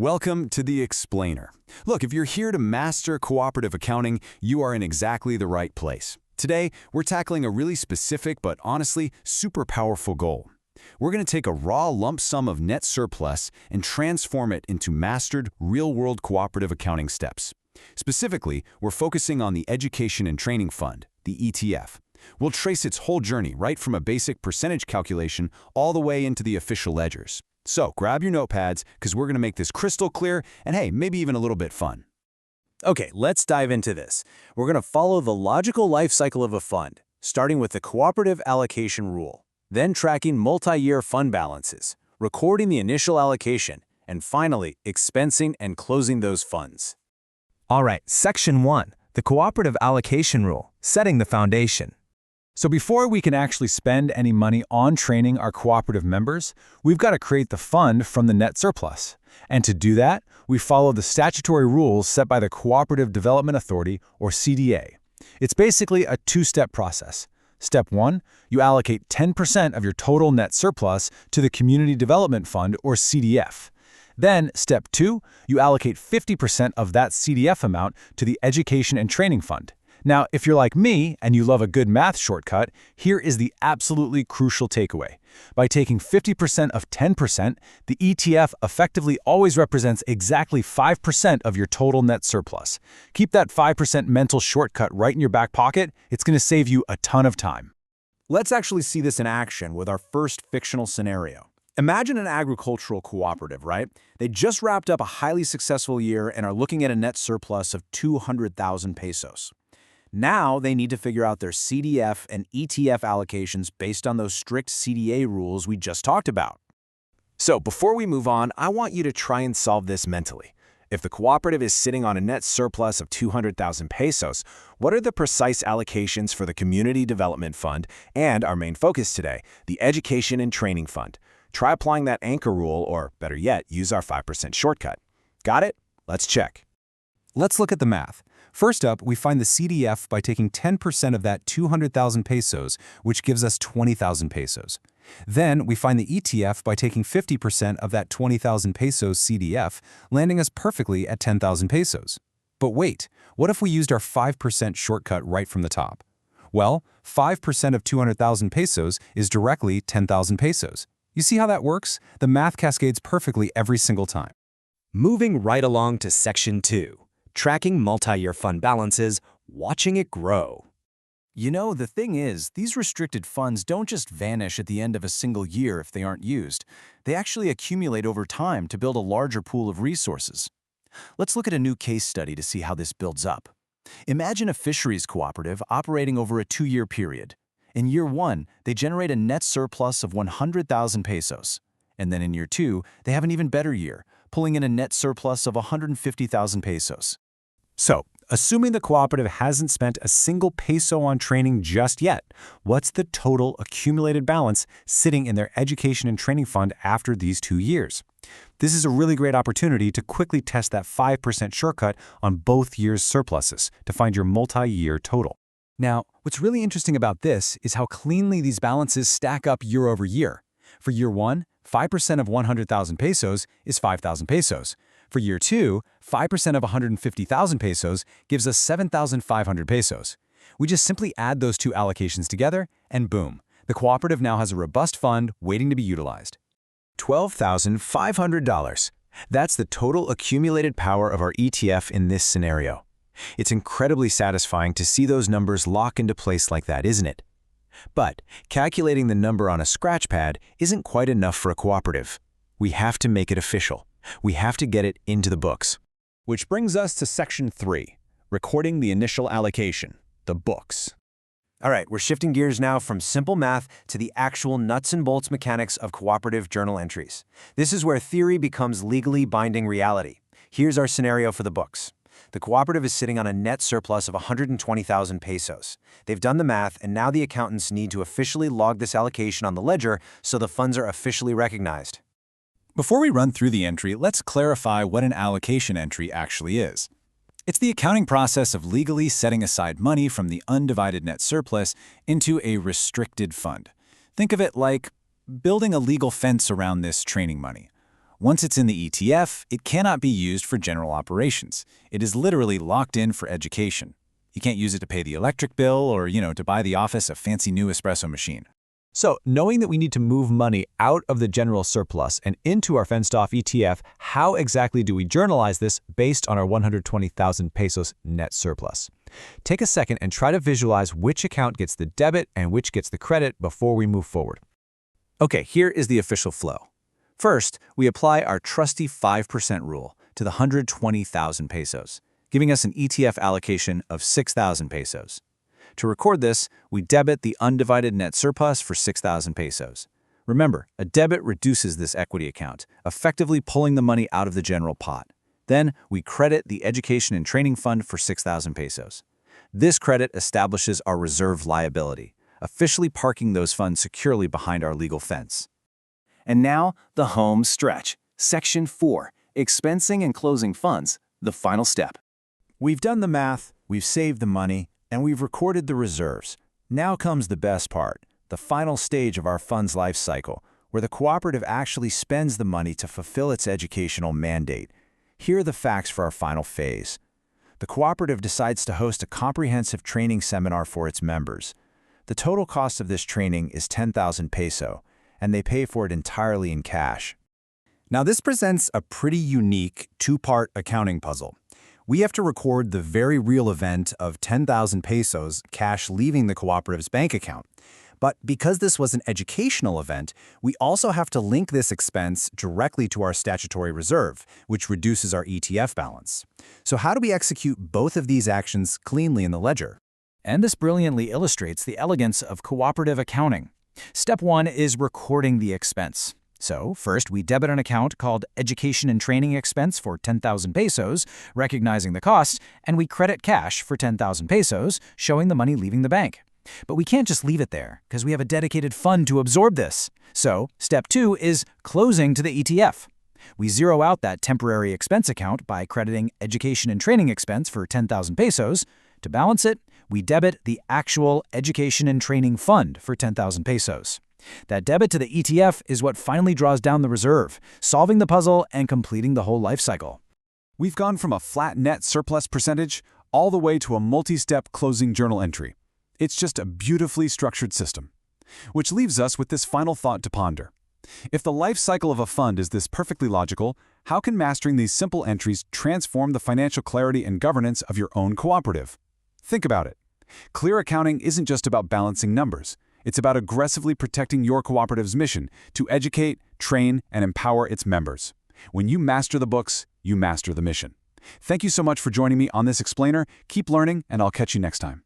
Welcome to the Explainer. Look, if you're here to master cooperative accounting, you are in exactly the right place. Today, we're tackling a really specific but honestly super powerful goal. We're going to take a raw lump sum of net surplus and transform it into mastered, real-world cooperative accounting steps. Specifically, we're focusing on the Education and Training Fund, the ETF. We'll trace its whole journey right from a basic percentage calculation all the way into the official ledgers. So grab your notepads, because we're going to make this crystal clear and hey, maybe even a little bit fun. Okay, let's dive into this. We're going to follow the logical life cycle of a fund, starting with the cooperative allocation rule, then tracking multi-year fund balances, recording the initial allocation, and finally, expensing and closing those funds. All right, Section 1, the cooperative allocation rule, setting the foundation. So before we can actually spend any money on training our cooperative members, we've got to create the fund from the net surplus. And to do that, we follow the statutory rules set by the Cooperative Development Authority, or CDA. It's basically a two-step process. Step 1, you allocate 10% of your total net surplus to the Community Development Fund, or CDF. Then, Step 2, you allocate 50% of that CDF amount to the Education and Training Fund. Now, if you're like me and you love a good math shortcut, here is the absolutely crucial takeaway. By taking 50% of 10%, the ETF effectively always represents exactly 5% of your total net surplus. Keep that 5% mental shortcut right in your back pocket. It's going to save you a ton of time. Let's actually see this in action with our first fictional scenario. Imagine an agricultural cooperative, right? They just wrapped up a highly successful year and are looking at a net surplus of 200,000 pesos. Now they need to figure out their CDF and ETF allocations based on those strict CDA rules we just talked about. So before we move on, I want you to try and solve this mentally. If the cooperative is sitting on a net surplus of 200,000 pesos, what are the precise allocations for the Community Development Fund and our main focus today, the Education and Training Fund? Try applying that anchor rule, or better yet, use our 5% shortcut. Got it? Let's check. Let's look at the math. First up, we find the CDF by taking 10% of that 200,000 pesos, which gives us 20,000 pesos. Then we find the ETF by taking 50% of that 20,000 pesos CDF, landing us perfectly at 10,000 pesos. But wait, what if we used our 5% shortcut right from the top? Well, 5% of 200,000 pesos is directly 10,000 pesos. You see how that works? The math cascades perfectly every single time. Moving right along to Section 2. Tracking multi-year fund balances, watching it grow. You know, the thing is, these restricted funds don't just vanish at the end of a single year if they aren't used. They actually accumulate over time to build a larger pool of resources. Let's look at a new case study to see how this builds up. Imagine a fisheries cooperative operating over a 2-year period. In year 1, they generate a net surplus of 100,000 pesos. And then in year 2, they have an even better year, pulling in a net surplus of 150,000 pesos. So, assuming the cooperative hasn't spent a single peso on training just yet, what's the total accumulated balance sitting in their Education and Training Fund after these 2 years? This is a really great opportunity to quickly test that 5% shortcut on both years' surpluses to find your multi-year total. Now, what's really interesting about this is how cleanly these balances stack up year over year. For year 1, 5% of 100,000 pesos is 5,000 pesos. For year 2, 5% of 150,000 pesos gives us 7,500 pesos. We just simply add those two allocations together, and boom, the cooperative now has a robust fund waiting to be utilized. $12,500. That's the total accumulated power of our ETF in this scenario. It's incredibly satisfying to see those numbers lock into place like that, isn't it? But calculating the number on a scratch pad isn't quite enough for a cooperative. We have to make it official. We have to get it into the books. Which brings us to Section 3, recording the initial allocation, the books. All right, we're shifting gears now from simple math to the actual nuts and bolts mechanics of cooperative journal entries. This is where theory becomes legally binding reality. Here's our scenario for the books. The cooperative is sitting on a net surplus of 120,000 pesos. They've done the math, and now the accountants need to officially log this allocation on the ledger so the funds are officially recognized. Before we run through the entry, let's clarify what an allocation entry actually is. It's the accounting process of legally setting aside money from the undivided net surplus into a restricted fund. Think of it like building a legal fence around this training money. Once it's in the ETF, it cannot be used for general operations. It is literally locked in for education. You can't use it to pay the electric bill or, to buy the office a fancy new espresso machine. So, knowing that we need to move money out of the general surplus and into our fenced-off ETF, how exactly do we journalize this based on our 120,000 pesos net surplus? Take a second and try to visualize which account gets the debit and which gets the credit before we move forward. Okay, here is the official flow. First, we apply our trusty 5% rule to the 120,000 pesos, giving us an ETF allocation of 6,000 pesos. To record this, we debit the undivided net surplus for 6,000 pesos. Remember, a debit reduces this equity account, effectively pulling the money out of the general pot. Then, we credit the education and training fund for 6,000 pesos. This credit establishes our reserve liability, officially parking those funds securely behind our legal fence. And now, the home stretch. Section 4, Expensing and Closing Funds, the final step. We've done the math, we've saved the money, and we've recorded the reserves. Now comes the best part, the final stage of our fund's life cycle, where the cooperative actually spends the money to fulfill its educational mandate. Here are the facts for our final phase. The cooperative decides to host a comprehensive training seminar for its members. The total cost of this training is 10,000 peso, and they pay for it entirely in cash. Now this presents a pretty unique two-part accounting puzzle. We have to record the very real event of 10,000 pesos cash leaving the cooperative's bank account. But because this was an educational event, we also have to link this expense directly to our statutory reserve, which reduces our ETF balance. So how do we execute both of these actions cleanly in the ledger? And this brilliantly illustrates the elegance of cooperative accounting. Step 1 is recording the expense. So, first, we debit an account called Education and Training Expense for 10,000 pesos, recognizing the cost, and we credit cash for 10,000 pesos, showing the money leaving the bank. But we can't just leave it there, because we have a dedicated fund to absorb this. So, step 2 is closing to the ETF. We zero out that temporary expense account by crediting Education and Training Expense for 10,000 pesos. To balance it, we debit the actual Education and Training Fund for 10,000 pesos. That debit to the ETF is what finally draws down the reserve, solving the puzzle and completing the whole life cycle. We've gone from a flat net surplus percentage all the way to a multi-step closing journal entry. It's just a beautifully structured system. Which leaves us with this final thought to ponder. If the life cycle of a fund is this perfectly logical, how can mastering these simple entries transform the financial clarity and governance of your own cooperative? Think about it. Clear accounting isn't just about balancing numbers. It's about aggressively protecting your cooperative's mission to educate, train, and empower its members. When you master the books, you master the mission. Thank you so much for joining me on this explainer. Keep learning, and I'll catch you next time.